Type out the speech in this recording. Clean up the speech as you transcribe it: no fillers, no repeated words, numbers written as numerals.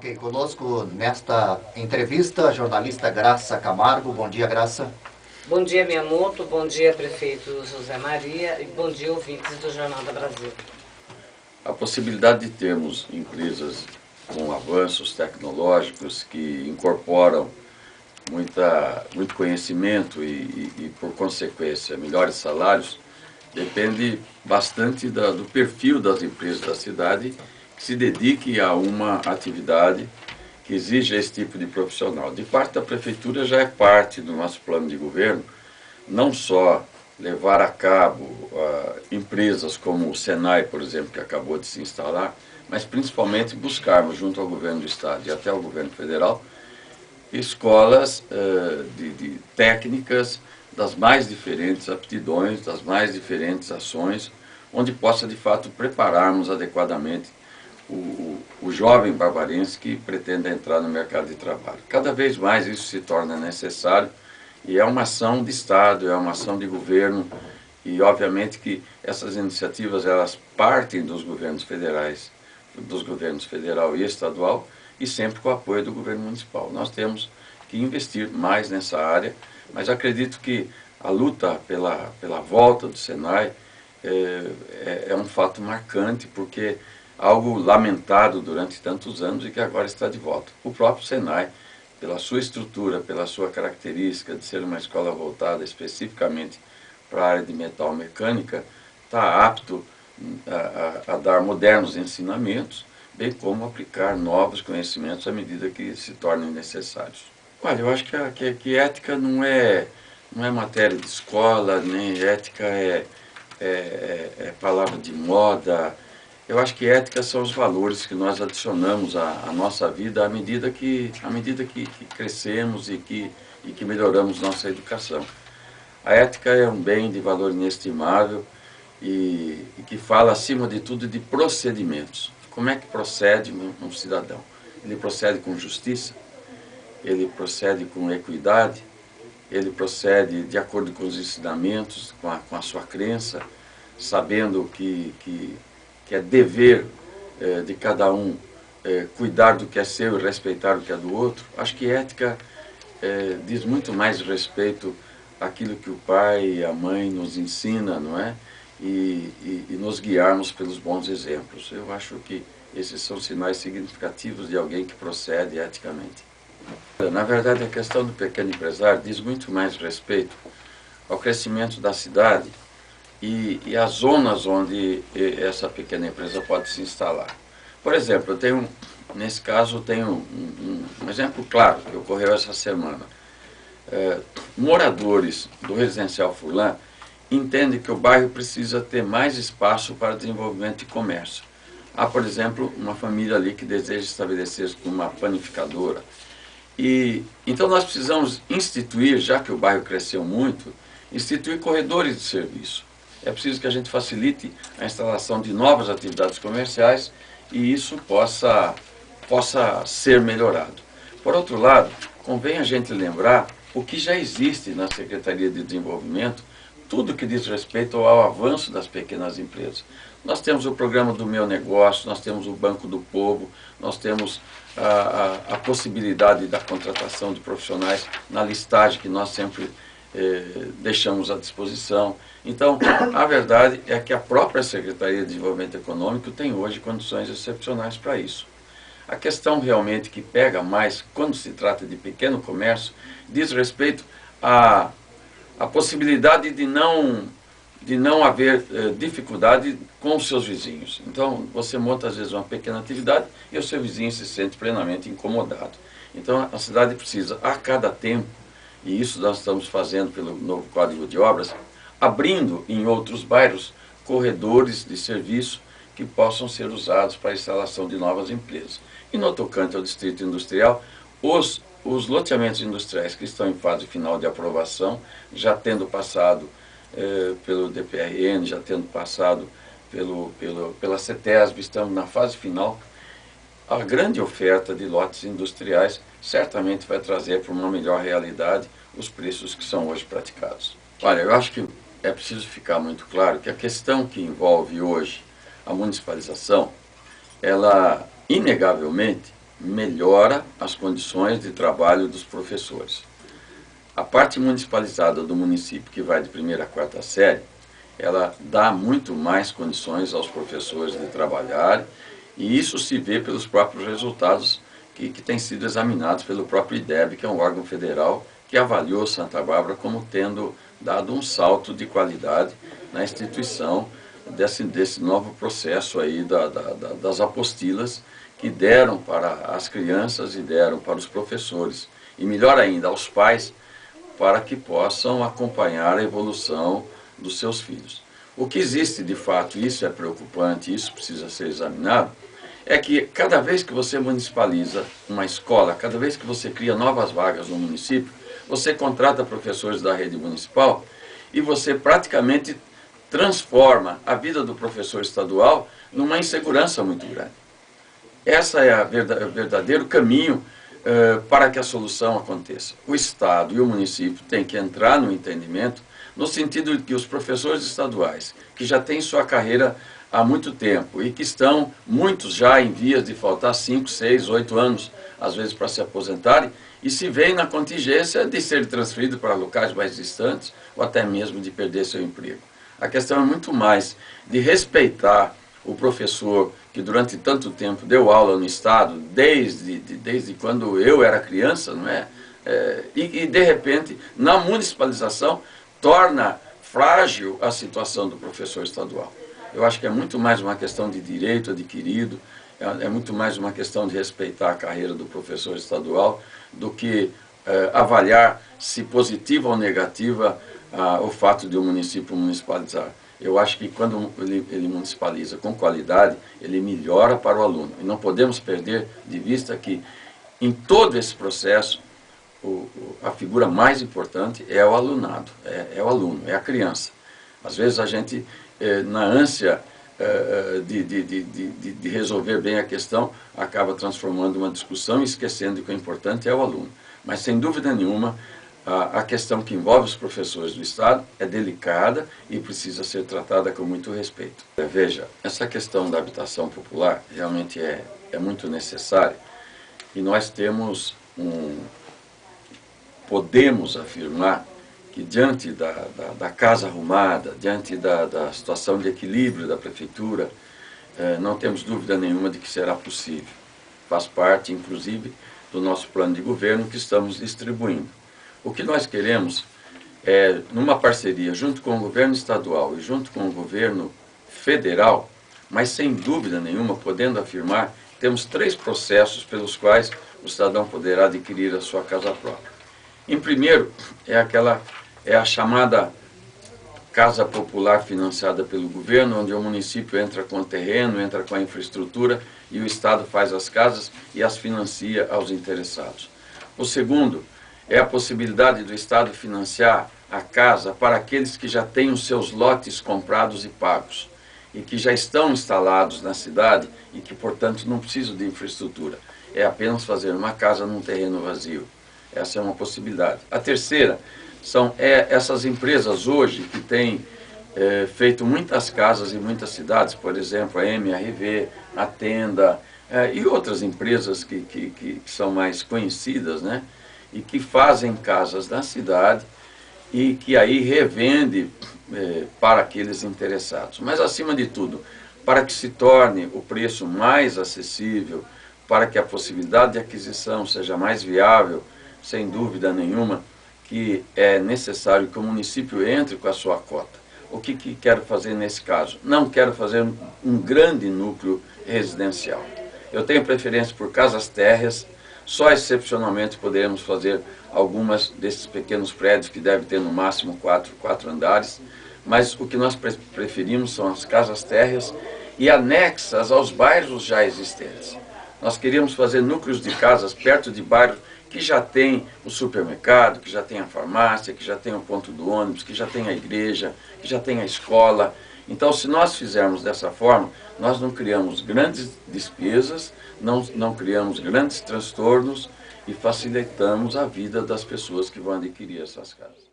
Ok, conosco nesta entrevista a jornalista Graça Camargo. Bom dia, Graça. Bom dia, Miyamoto, bom dia, prefeito José Maria, e bom dia, ouvintes do Jornal da Brasil. A possibilidade de termos empresas com avanços tecnológicos que incorporam muito conhecimento e, por consequência, melhores salários, depende bastante do perfil das empresas da cidade que se dedique a uma atividade que exija esse tipo de profissional. De parte da prefeitura já é parte do nosso plano de governo, não só levar a cabo empresas como o Senai, por exemplo, que acabou de se instalar, mas principalmente buscarmos, junto ao governo do estado e até ao governo federal, escolas de técnicas das mais diferentes aptidões, das mais diferentes ações, onde possa de fato prepararmos adequadamente o jovem barbarense que pretende entrar no mercado de trabalho. Cada vez mais isso se torna necessário e é uma ação de Estado, é uma ação de governo e obviamente que essas iniciativas elas partem dos governos federais, dos governos federal e estadual e sempre com o apoio do governo municipal. Nós temos que investir mais nessa área, mas acredito que a luta pela volta do Senai é um fato marcante porque algo lamentado durante tantos anos e que agora está de volta. O próprio Senai, pela sua estrutura, pela sua característica de ser uma escola voltada especificamente para a área de metal mecânica, está apto a dar modernos ensinamentos, bem como aplicar novos conhecimentos à medida que se tornem necessários. Olha, eu acho que ética não é matéria de escola, nem ética é palavra de moda. Eu acho que ética são os valores que nós adicionamos à nossa vida à medida que crescemos e que melhoramos nossa educação. A ética é um bem de valor inestimável e que fala, acima de tudo, de procedimentos. Como é que procede um cidadão? Ele procede com justiça, ele procede com equidade, ele procede de acordo com os ensinamentos, com a sua crença, sabendo que é dever de cada um cuidar do que é seu e respeitar o que é do outro. Acho que ética diz muito mais respeito àquilo que o pai e a mãe nos ensina, não é? E nos guiarmos pelos bons exemplos. Eu acho que esses são sinais significativos de alguém que procede eticamente. Na verdade, a questão do pequeno empresário diz muito mais respeito ao crescimento da cidade e as zonas onde essa pequena empresa pode se instalar. Por exemplo, nesse caso, eu tenho um exemplo claro que ocorreu essa semana. Moradores do residencial Furlan entendem que o bairro precisa ter mais espaço para desenvolvimento de comércio. Há, por exemplo, uma família ali que deseja estabelecer uma panificadora. Então nós precisamos instituir, já que o bairro cresceu muito, instituir corredores de serviço. É preciso que a gente facilite a instalação de novas atividades comerciais e isso possa ser melhorado. Por outro lado, convém a gente lembrar o que já existe na Secretaria de Desenvolvimento, tudo que diz respeito ao avanço das pequenas empresas. Nós temos o programa do Meu Negócio, nós temos o Banco do Povo, nós temos a possibilidade da contratação de profissionais na listagem que nós sempre deixamos à disposição. Então, a verdade é que a própria Secretaria de Desenvolvimento Econômico tem hoje condições excepcionais para isso. A questão realmente que pega mais quando se trata de pequeno comércio diz respeito à possibilidade de não haver dificuldade com os seus vizinhos. Então, você monta às vezes uma pequena atividade e o seu vizinho se sente plenamente incomodado. Então, a cidade precisa, a cada tempo, e isso nós estamos fazendo pelo novo Código de Obras, abrindo em outros bairros corredores de serviço que possam ser usados para a instalação de novas empresas. E no tocante ao Distrito Industrial, os loteamentos industriais que estão em fase final de aprovação, já tendo passado pelo DPRN, já tendo passado pela CETESB, estamos na fase final. A grande oferta de lotes industriais certamente vai trazer para uma melhor realidade os preços que são hoje praticados. Olha, eu acho que é preciso ficar muito claro que a questão que envolve hoje a municipalização, ela inegavelmente melhora as condições de trabalho dos professores. A parte municipalizada do município, que vai de 1ª a 4ª série, ela dá muito mais condições aos professores de trabalhar, e isso se vê pelos próprios resultados que têm sido examinados pelo próprio IDEB, que é um órgão federal que avaliou Santa Bárbara como tendo dado um salto de qualidade na instituição desse novo processo aí das apostilas que deram para as crianças e deram para os professores, e melhor ainda, aos pais, para que possam acompanhar a evolução dos seus filhos. O que existe de fato, isso é preocupante, isso precisa ser examinado, é que cada vez que você municipaliza uma escola, cada vez que você cria novas vagas no município, você contrata professores da rede municipal e você praticamente transforma a vida do professor estadual numa insegurança muito grande. Essa é o verdadeiro caminho para que a solução aconteça. O Estado e o município têm que entrar no entendimento, no sentido de que os professores estaduais, que já têm sua carreira há muito tempo e que estão, muitos já em vias de faltar 5, 6, 8 anos, às vezes para se aposentarem, e se veem na contingência de ser transferido para locais mais distantes ou até mesmo de perder seu emprego. A questão é muito mais de respeitar o professor que durante tanto tempo deu aula no Estado, desde quando eu era criança, não é? E de repente, na municipalização, torna frágil a situação do professor estadual. Eu acho que é muito mais uma questão de direito adquirido, é muito mais uma questão de respeitar a carreira do professor estadual do que avaliar se positiva ou negativa o fato de o município municipalizar. Eu acho que quando ele municipaliza com qualidade, ele melhora para o aluno. E não podemos perder de vista que em todo esse processo, a figura mais importante é o alunado, é o aluno, é a criança. Às vezes a gente, na ânsia de resolver bem a questão, acaba transformando uma discussão e esquecendo que o importante é o aluno. Mas, sem dúvida nenhuma, a questão que envolve os professores do Estado é delicada e precisa ser tratada com muito respeito. Veja, essa questão da habitação popular realmente é muito necessária e nós podemos afirmar que diante da casa arrumada, diante da situação de equilíbrio da prefeitura, não temos dúvida nenhuma de que será possível. Faz parte, inclusive, do nosso plano de governo que estamos distribuindo. O que nós queremos é, numa parceria junto com o governo estadual e junto com o governo federal, mas sem dúvida nenhuma, podendo afirmar, temos 3 processos pelos quais o cidadão poderá adquirir a sua casa própria. Em primeiro, é a chamada Casa Popular financiada pelo governo, onde o município entra com o terreno, entra com a infraestrutura e o Estado faz as casas e as financia aos interessados. O segundo é a possibilidade do Estado financiar a casa para aqueles que já têm os seus lotes comprados e pagos e que já estão instalados na cidade e que, portanto, não precisam de infraestrutura. É apenas fazer uma casa num terreno vazio. Essa é uma possibilidade. A terceira são essas empresas hoje que têm feito muitas casas em muitas cidades, por exemplo, a MRV, a Tenda e outras empresas que são mais conhecidas, né? E que fazem casas na cidade e que aí revende para aqueles interessados. Mas, acima de tudo, para que se torne o preço mais acessível, para que a possibilidade de aquisição seja mais viável, sem dúvida nenhuma, que é necessário que o município entre com a sua cota. O que quero fazer nesse caso? Não quero fazer um grande núcleo residencial. Eu tenho preferência por casas térreas. Só excepcionalmente poderemos fazer algumas desses pequenos prédios que devem ter no máximo 4 andares, mas o que nós preferimos são as casas térreas e anexas aos bairros já existentes. Nós queríamos fazer núcleos de casas perto de bairros que já tem o supermercado, que já tem a farmácia, que já tem o ponto do ônibus, que já tem a igreja, que já tem a escola. Então, se nós fizermos dessa forma, nós não criamos grandes despesas, não criamos grandes transtornos e facilitamos a vida das pessoas que vão adquirir essas casas.